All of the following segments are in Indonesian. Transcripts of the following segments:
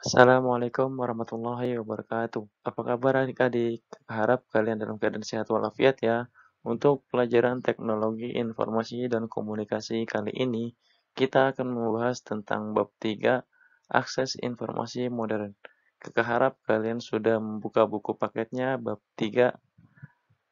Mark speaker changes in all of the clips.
Speaker 1: Assalamualaikum warahmatullahi wabarakatuh. Apa kabar adik-adik? Harap kalian dalam keadaan sehat walafiat ya. Untuk pelajaran teknologi informasi dan komunikasi kali ini, kita akan membahas tentang bab 3, akses informasi modern. Kakak harap kalian sudah membuka buku paketnya bab 3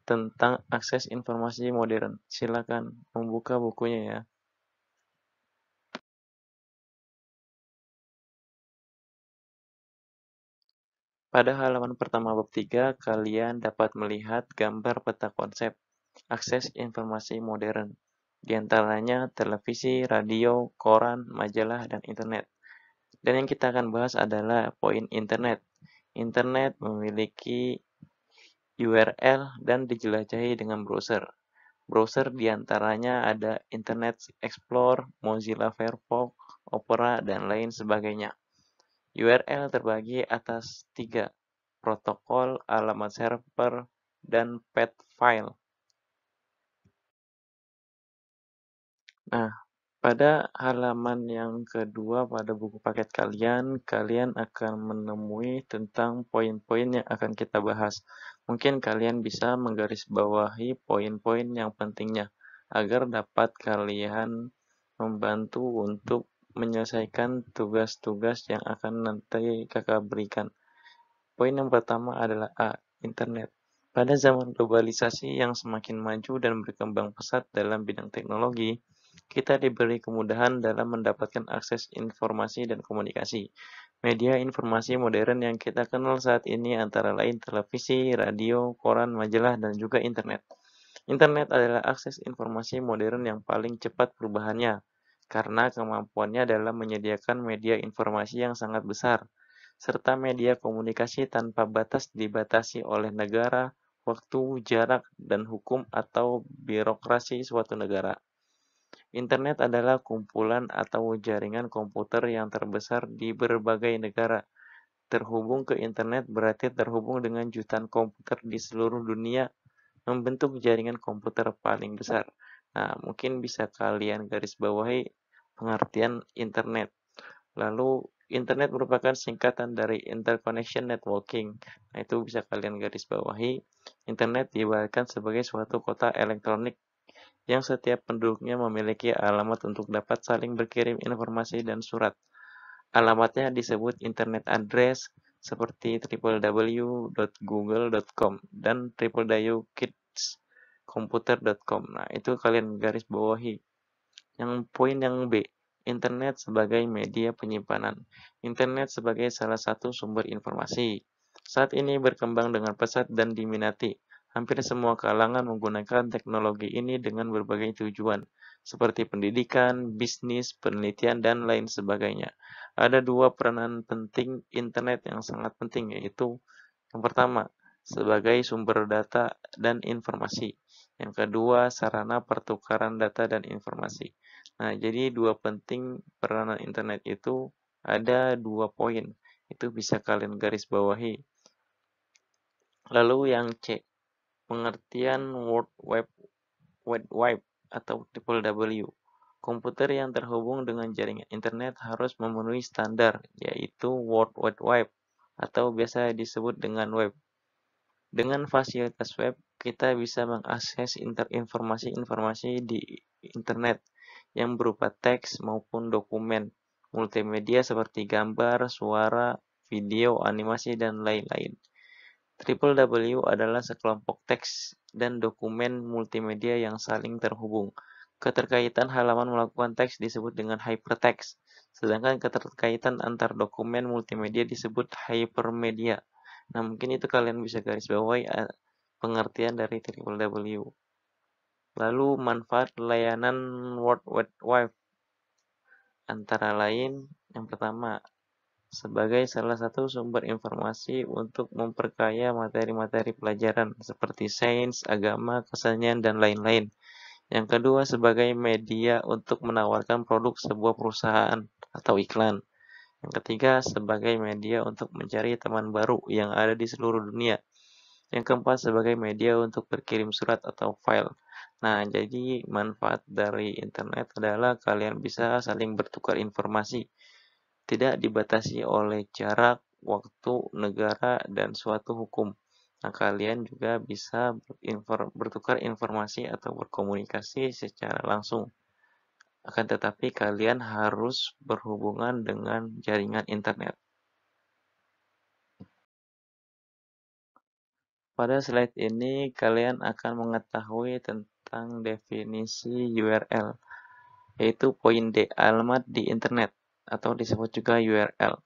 Speaker 1: tentang akses informasi modern. Silakan membuka bukunya ya. Pada halaman pertama bab 3, kalian dapat melihat gambar peta konsep akses informasi modern, di antaranya televisi, radio, koran, majalah, dan internet. Dan yang kita akan bahas adalah poin internet. Internet memiliki URL dan dijelajahi dengan browser. Browser di antaranya ada Internet Explorer, Mozilla Firefox, Opera, dan lain sebagainya. URL terbagi atas tiga, protokol, alamat server, dan path file. Nah, pada halaman yang kedua pada buku paket kalian, kalian akan menemui tentang poin-poin yang akan kita bahas. Mungkin kalian bisa menggarisbawahi poin-poin yang pentingnya, agar dapat kalian membantu untuk menyelesaikan tugas-tugas yang akan nanti kakak berikan. Poin yang pertama adalah A. Internet. Pada zaman globalisasi yang semakin maju dan berkembang pesat dalam bidang teknologi, kita diberi kemudahan dalam mendapatkan akses informasi dan komunikasi. Media informasi modern yang kita kenal saat ini antara lain televisi, radio, koran, majalah, dan juga internet. Internet adalah akses informasi modern yang paling cepat perubahannya, karena kemampuannya dalam menyediakan media informasi yang sangat besar, serta media komunikasi tanpa batas dibatasi oleh negara, waktu, jarak, dan hukum atau birokrasi suatu negara. Internet adalah kumpulan atau jaringan komputer yang terbesar di berbagai negara. Terhubung ke internet berarti terhubung dengan jutaan komputer di seluruh dunia, membentuk jaringan komputer paling besar. Nah, mungkin bisa kalian garis bawahi pengertian internet. Lalu, internet merupakan singkatan dari Interconnection Networking. Nah, itu bisa kalian garis bawahi. Internet diibaratkan sebagai suatu kota elektronik yang setiap penduduknya memiliki alamat untuk dapat saling berkirim informasi dan surat. Alamatnya disebut internet address seperti www.google.com dan www.kidscomputer.com. Nah, itu kalian garis bawahi. Yang poin yang B, internet sebagai media penyimpanan. Internet sebagai salah satu sumber informasi. Saat ini berkembang dengan pesat dan diminati. Hampir semua kalangan menggunakan teknologi ini dengan berbagai tujuan, seperti pendidikan, bisnis, penelitian, dan lain sebagainya. Ada dua peranan penting internet yang sangat penting, yaitu yang pertama, sebagai sumber data dan informasi. Yang kedua, sarana pertukaran data dan informasi. Nah, jadi dua penting peranan internet itu ada dua poin. Itu bisa kalian garis bawahi. Lalu yang C, pengertian World Wide atau WWW. Komputer yang terhubung dengan jaringan internet harus memenuhi standar, yaitu World Wide Web atau biasa disebut dengan web. Dengan fasilitas web, kita bisa mengakses informasi-informasi di internet yang berupa teks maupun dokumen multimedia seperti gambar, suara, video, animasi, dan lain-lain. WWW adalah sekelompok teks dan dokumen multimedia yang saling terhubung. Keterkaitan halaman melakukan teks disebut dengan hypertext, sedangkan keterkaitan antar dokumen multimedia disebut hypermedia. Nah, mungkin itu kalian bisa garis bawahi pengertian dari WWW. Lalu, manfaat layanan World Wide Web antara lain, yang pertama, sebagai salah satu sumber informasi untuk memperkaya materi-materi pelajaran seperti sains, agama, kesenian, dan lain-lain. Yang kedua, sebagai media untuk menawarkan produk sebuah perusahaan atau iklan. Yang ketiga, sebagai media untuk mencari teman baru yang ada di seluruh dunia. Yang keempat, sebagai media untuk berkirim surat atau file. Nah, jadi manfaat dari internet adalah kalian bisa saling bertukar informasi, tidak dibatasi oleh jarak, waktu, negara, dan suatu hukum. Nah, kalian juga bisa bertukar informasi atau berkomunikasi secara langsung. Akan tetapi kalian harus berhubungan dengan jaringan internet. Pada slide ini kalian akan mengetahui tentang definisi URL, yaitu point D, alamat di internet, atau disebut juga URL.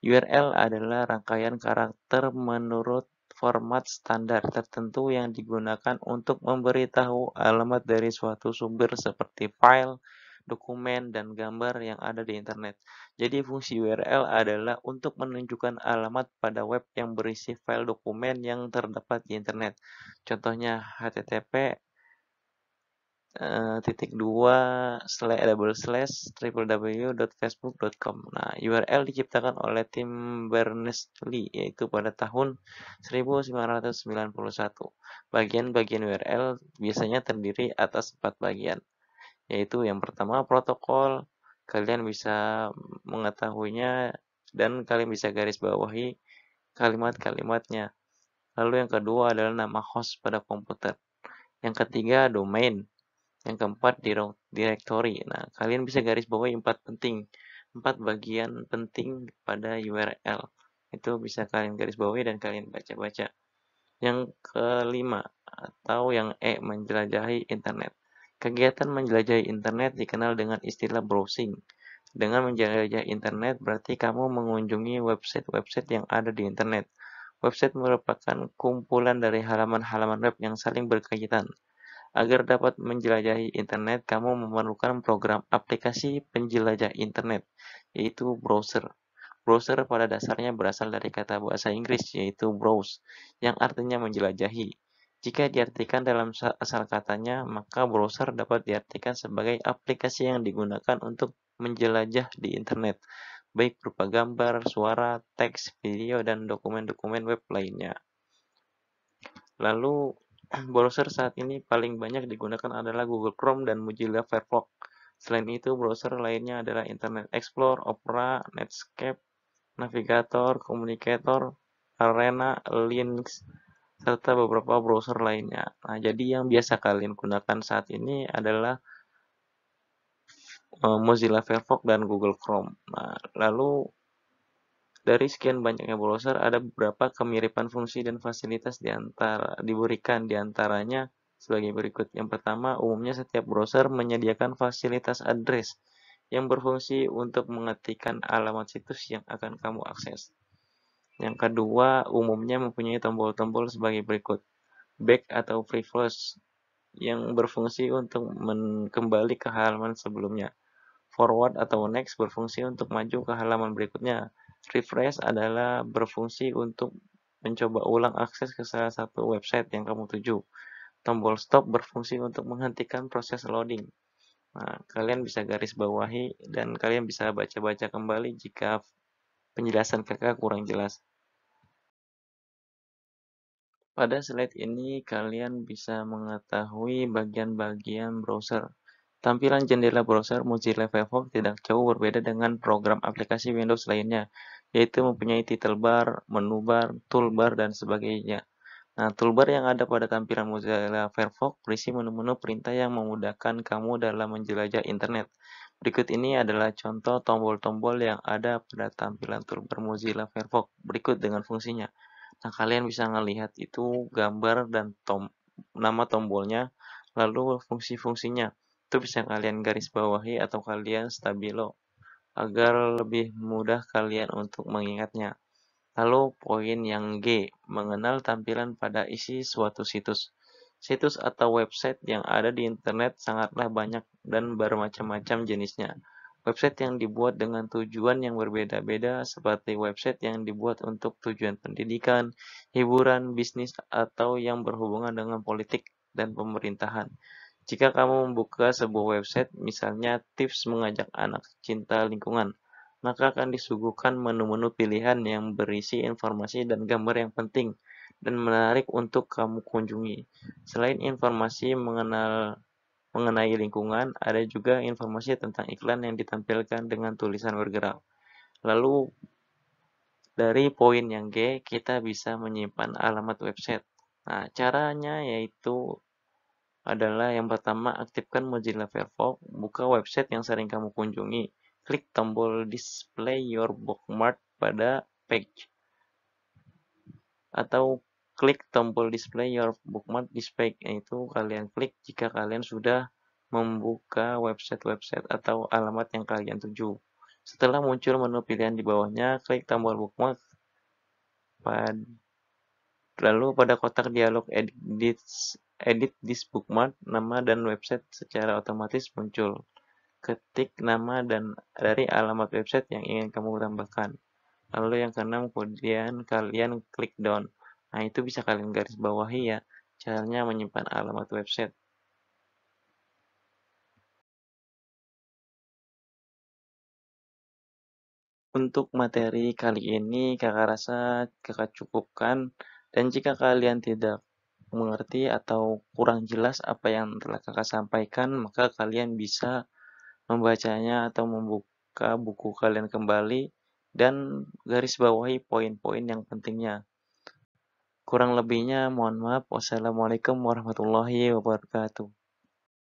Speaker 1: URL adalah rangkaian karakter menurut format standar tertentu yang digunakan untuk memberitahu alamat dari suatu sumber seperti file, dokumen, dan gambar yang ada di internet. Jadi fungsi URL adalah untuk menunjukkan alamat pada web yang berisi file dokumen yang terdapat di internet. Contohnya http titik dua www.facebook.com. Nah, URL diciptakan oleh tim Berners-Lee yaitu pada tahun 1991. Bagian-bagian URL biasanya terdiri atas 4 bagian, yaitu yang pertama protokol. Kalian bisa mengetahuinya dan kalian bisa garis bawahi kalimat-kalimatnya. Lalu yang kedua adalah nama host pada komputer. Yang ketiga domain. Yang keempat, directory. Nah, kalian bisa garis bawahi 4 bagian penting pada URL. Itu bisa kalian garis bawahi dan kalian baca-baca. Yang kelima, atau yang E, menjelajahi internet. Kegiatan menjelajahi internet dikenal dengan istilah browsing. Dengan menjelajahi internet berarti kamu mengunjungi website-website yang ada di internet. Website merupakan kumpulan dari halaman-halaman web yang saling berkaitan. Agar dapat menjelajahi internet, kamu memerlukan program aplikasi penjelajah internet, yaitu browser. Browser pada dasarnya berasal dari kata bahasa Inggris, yaitu browse, yang artinya menjelajahi. Jika diartikan dalam asal katanya, maka browser dapat diartikan sebagai aplikasi yang digunakan untuk menjelajah di internet, baik berupa gambar, suara, teks, video, dan dokumen-dokumen web lainnya. Lalu, browser saat ini paling banyak digunakan adalah Google Chrome dan Mozilla Firefox. Selain itu, browser lainnya adalah Internet Explorer, Opera, Netscape, Navigator, Communicator, Arena, Linux, serta beberapa browser lainnya. Nah, jadi yang biasa kalian gunakan saat ini adalah Mozilla Firefox dan Google Chrome. Nah, lalu dari sekian banyaknya browser, ada beberapa kemiripan fungsi dan fasilitas diberikan diantaranya sebagai berikut. Yang pertama, umumnya setiap browser menyediakan fasilitas address yang berfungsi untuk mengetikkan alamat situs yang akan kamu akses. Yang kedua, umumnya mempunyai tombol-tombol sebagai berikut. Back atau previous yang berfungsi untuk kembali ke halaman sebelumnya. Forward atau next berfungsi untuk maju ke halaman berikutnya. Refresh adalah berfungsi untuk mencoba ulang akses ke salah satu website yang kamu tuju. Tombol stop berfungsi untuk menghentikan proses loading. Nah, kalian bisa garis bawahi dan kalian bisa baca-baca kembali jika penjelasan kakak kurang jelas. Pada slide ini kalian bisa mengetahui bagian-bagian browser. Tampilan jendela browser Mozilla Firefox tidak jauh berbeda dengan program aplikasi Windows lainnya, yaitu mempunyai title bar, menu bar, toolbar, dan sebagainya. Nah, toolbar yang ada pada tampilan Mozilla Firefox berisi menu-menu perintah yang memudahkan kamu dalam menjelajah internet. Berikut ini adalah contoh tombol-tombol yang ada pada tampilan toolbar Mozilla Firefox berikut dengan fungsinya. Nah, kalian bisa melihat itu gambar dan nama tombolnya, lalu fungsi-fungsinya. Itu bisa kalian garis bawahi atau kalian stabilo agar lebih mudah kalian untuk mengingatnya. Lalu poin yang G, mengenal tampilan pada isi suatu situs. Situs atau website yang ada di internet sangatlah banyak dan bermacam-macam jenisnya. Website yang dibuat dengan tujuan yang berbeda-beda seperti website yang dibuat untuk tujuan pendidikan, hiburan, bisnis, atau yang berhubungan dengan politik dan pemerintahan. Jika kamu membuka sebuah website, misalnya tips mengajak anak cinta lingkungan, maka akan disuguhkan menu-menu pilihan yang berisi informasi dan gambar yang penting dan menarik untuk kamu kunjungi. Selain informasi mengenai lingkungan, ada juga informasi tentang iklan yang ditampilkan dengan tulisan bergerak. Lalu dari poin yang G, kita bisa menyimpan alamat website. Nah, caranya yaitu adalah yang pertama, aktifkan Mozilla Firefox, buka website yang sering kamu kunjungi, klik tombol display your bookmark pada page, atau klik tombol display your bookmark this page, yaitu kalian klik jika kalian sudah membuka website-website atau alamat yang kalian tuju. Setelah muncul menu pilihan di bawahnya, klik tombol bookmark, lalu pada kotak dialog edit this bookmark, nama dan website secara otomatis muncul. Ketik nama dan dari alamat website yang ingin kamu tambahkan. Lalu yang keenam, kemudian kalian klik down. Nah, itu bisa kalian garis bawahi ya, caranya menyimpan alamat website. Untuk materi kali ini kakak rasa kakak cukupkan, dan jika kalian tidak mengerti atau kurang jelas apa yang telah kakak sampaikan, maka kalian bisa membacanya atau membuka buku kalian kembali dan garis bawahi poin-poin yang pentingnya. Kurang lebihnya mohon maaf. Wassalamualaikum warahmatullahi wabarakatuh.